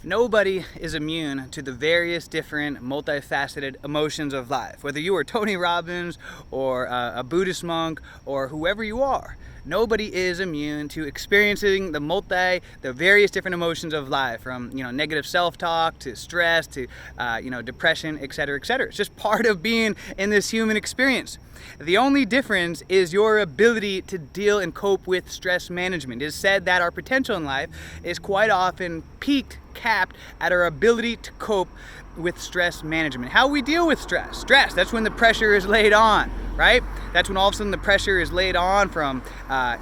Nobody is immune to the various different multifaceted emotions of life. Whether you are Tony Robbins or a Buddhist monk or whoever you are, nobody is immune to experiencing the various different emotions of life, from negative self-talk to stress to depression, etc., etc. It's just part of being in this human experience. The only difference is your ability to deal and cope with stress management. It is said that our potential in life is quite often capped at our ability to cope with stress management. How we deal with stress. That's when the pressure is laid on, right? That's when all of a sudden the pressure is laid on from,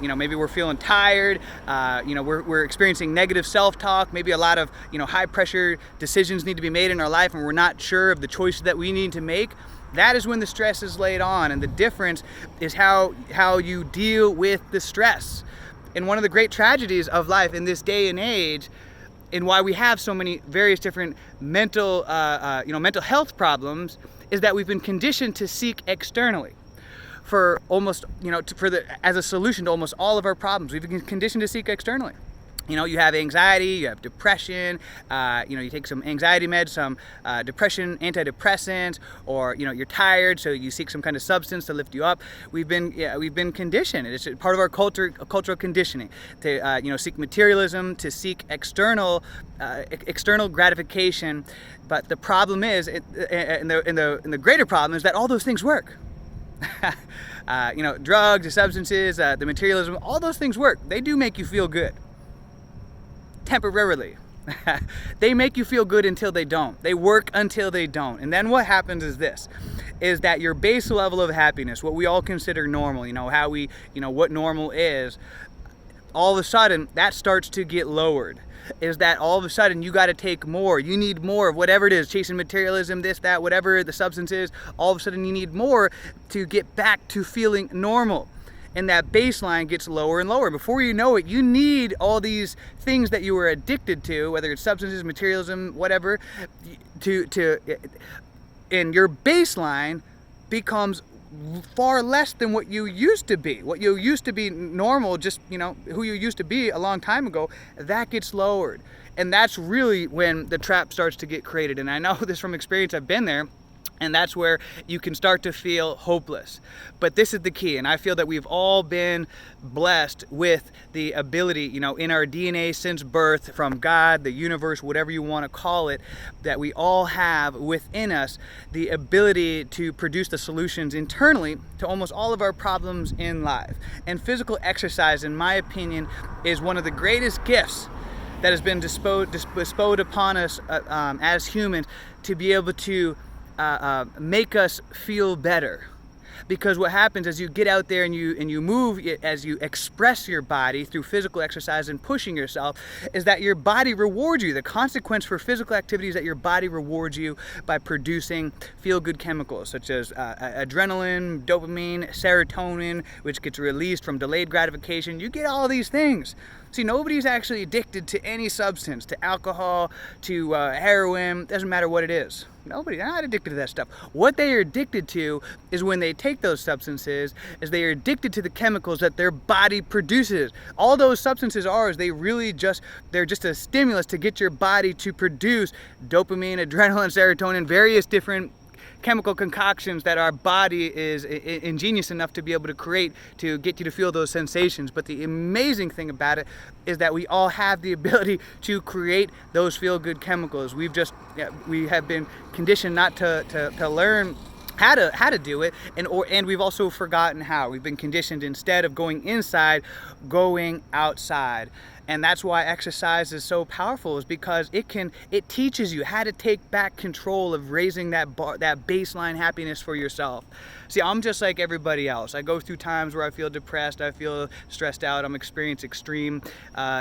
maybe we're feeling tired, we're experiencing negative self-talk, maybe a lot of, high pressure decisions need to be made in our life and we're not sure of the choices that we need to make. That is when the stress is laid on, and the difference is how you deal with the stress. And one of the great tragedies of life in this day and age, and why we have so many various different mental health problems, is that we've been conditioned to seek externally for almost, as a solution to almost all of our problems. We've been conditioned to seek externally. You have anxiety, you have depression, you take some anxiety meds, some depression, antidepressants, or, you're tired, so you seek some kind of substance to lift you up. We've been conditioned. It's part of our cultural conditioning to, seek materialism, to seek external gratification. But the problem is, and the greater problem is that all those things work. Drugs, the substances, the materialism, all those things work. They do make you feel good. Temporarily. They make you feel good until they don't. They work until they don't. And then what happens is that your base level of happiness, what we all consider normal, what normal is, all of a sudden that starts to get lowered. Is that all of a sudden you got to take more. You need more of whatever it is, chasing materialism, this, that, whatever the substance is. All of a sudden you need more to get back to feeling normal. And that baseline gets lower and lower. Before you know it, you need all these things that you were addicted to, whether it's substances, materialism, whatever, and your baseline becomes far less than what you used to be. What you used to be normal, just, who you used to be a long time ago, that gets lowered. And that's really when the trap starts to get created. And I know this from experience, I've been there. And that's where you can start to feel hopeless. But this is the key, and I feel that we've all been blessed with the ability, in our DNA since birth, from God, the universe, whatever you want to call it, that we all have within us the ability to produce the solutions internally to almost all of our problems in life. And physical exercise, in my opinion, is one of the greatest gifts that has been bestowed upon us as humans, to be able to make us feel better. Because what happens as you get out there and you move, as you express your body through physical exercise and pushing yourself, is that your body rewards you. The consequence for physical activity is that your body rewards you by producing feel-good chemicals such as adrenaline, dopamine, serotonin, which gets released from delayed gratification. You get all these things. See, nobody's actually addicted to any substance, to alcohol, to heroin, doesn't matter what it is. They're not addicted to that stuff. What they are addicted to is when they take those substances, is they are addicted to the chemicals that their body produces. All those substances they're just a stimulus to get your body to produce dopamine, adrenaline, serotonin, various different chemical concoctions that our body is ingenious enough to be able to create to get you to feel those sensations. But the amazing thing about it is that we all have the ability to create those feel-good chemicals. We have been conditioned not to learn how to do it, and we've also forgotten how. We've been conditioned, instead of going inside, going outside. And that's why exercise is so powerful, is because it teaches you how to take back control of raising that baseline happiness for yourself. See, I'm just like everybody else. I go through times where I feel depressed, I feel stressed out, I'm experiencing extreme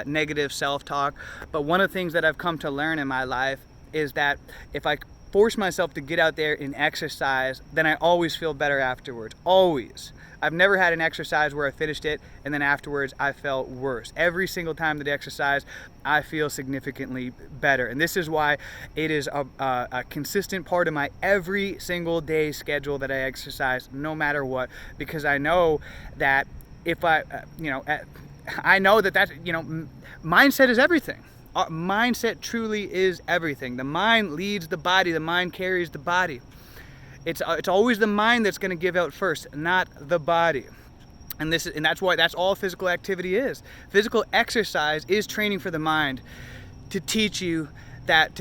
negative self-talk. But one of the things that I've come to learn in my life is that if I force myself to get out there and exercise, then I always feel better afterwards. Always. I've never had an exercise where I finished it and then afterwards I felt worse. Every single time that I exercise, I feel significantly better. And this is why it is a consistent part of my every single day schedule that I exercise, no matter what, because I know that if I know that mindset is everything. Our mindset truly is everything. The mind leads the body. The mind carries the body. It's always the mind that's going to give out first, not the body. And that's all physical activity is. Physical exercise is training for the mind to teach you that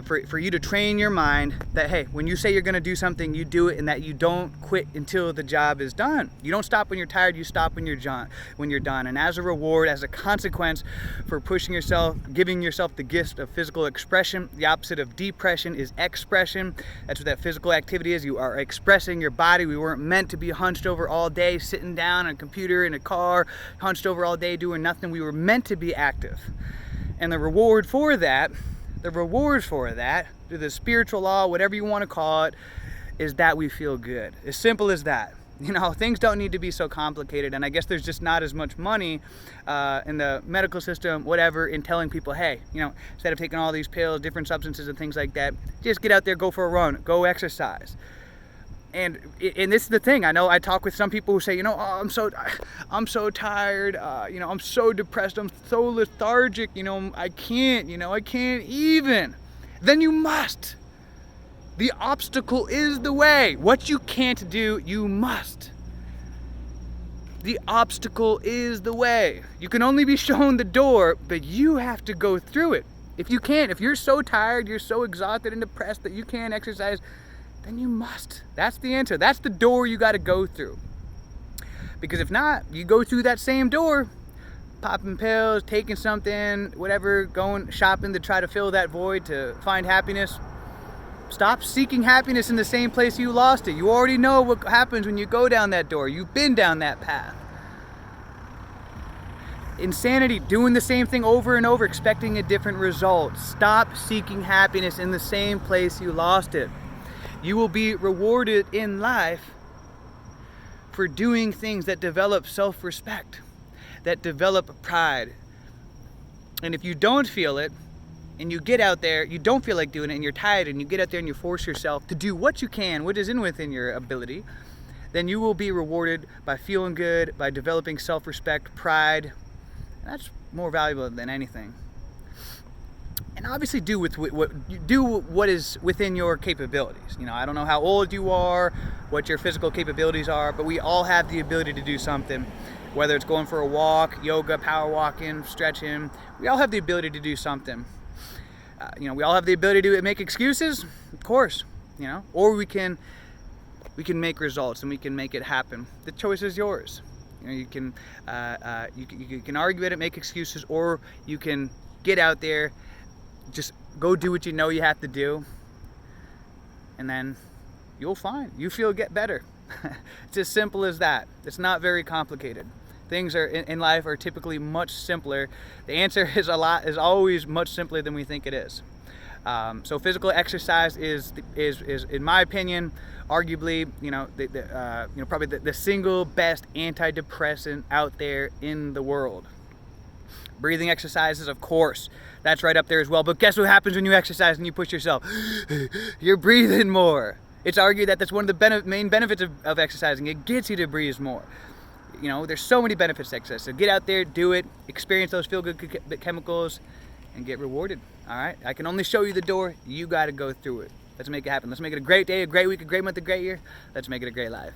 for you to train your mind that, hey, when you say you're going to do something, you do it, and that you don't quit until the job is done. You don't stop when you're tired, you stop when you're done. And as a reward, as a consequence for pushing yourself, giving yourself the gift of physical expression, the opposite of depression is expression. That's what that physical activity is. You are expressing your body. We weren't meant to be hunched over all day, sitting down on a computer in a car, hunched over all day doing nothing. We were meant to be active. And the reward for that, through the spiritual law, whatever you want to call it, is that we feel good. As simple as that. You know, things don't need to be so complicated, and I guess there's just not as much money in the medical system, whatever, in telling people, hey, you know, instead of taking all these pills, different substances and things like that, just get out there, go for a run, go exercise. And this is the thing. I know I talk with some people who say, you know, oh, I'm so tired. You know, I'm so depressed. I'm so lethargic. You know, I can't even. Then you must. The obstacle is the way. What you can't do, you must. The obstacle is the way. You can only be shown the door, but you have to go through it. If you're so tired, you're so exhausted and depressed that you can't exercise, then you must. That's the answer. That's the door you got to go through. Because if not, you go through that same door, popping pills, taking something, whatever, going shopping to try to fill that void, to find happiness. Stop seeking happiness in the same place you lost it. You already know what happens when you go down that door. You've been down that path. Insanity, doing the same thing over and over, expecting a different result. Stop seeking happiness in the same place you lost it. You will be rewarded in life for doing things that develop self-respect, that develop pride. And if you don't feel it, and you get out there, you don't feel like doing it, and you're tired, and you get out there and you force yourself to do what you can, what is within your ability, then you will be rewarded by feeling good, by developing self-respect, pride. And that's more valuable than anything. And obviously do what is within your capabilities. You know, I don't know how old you are, what your physical capabilities are, but we all have the ability to do something. Whether it's going for a walk, yoga, power walking, stretching, we all have the ability to do something. You know, we all have the ability to make excuses, of course. You know, or we can make results and we can make it happen. The choice is yours. You know, you can argue at it, make excuses, or you can get out there. Just go do what you know you have to do, and then you'll get better. It's as simple as that. It's not very complicated. Things in life are typically much simpler. The answer is always much simpler than we think it is. So physical exercise is in my opinion, arguably, probably the single best antidepressant out there in the world. Breathing exercises, of course, that's right up there as well. But guess what happens when you exercise and you push yourself? You're breathing more. It's argued that that's one of the main benefits of exercising. It gets you to breathe more. You know, there's so many benefits to exercise. So get out there, do it, experience those feel-good chemicals, and get rewarded. All right? I can only show you the door. You got to go through it. Let's make it happen. Let's make it a great day, a great week, a great month, a great year. Let's make it a great life.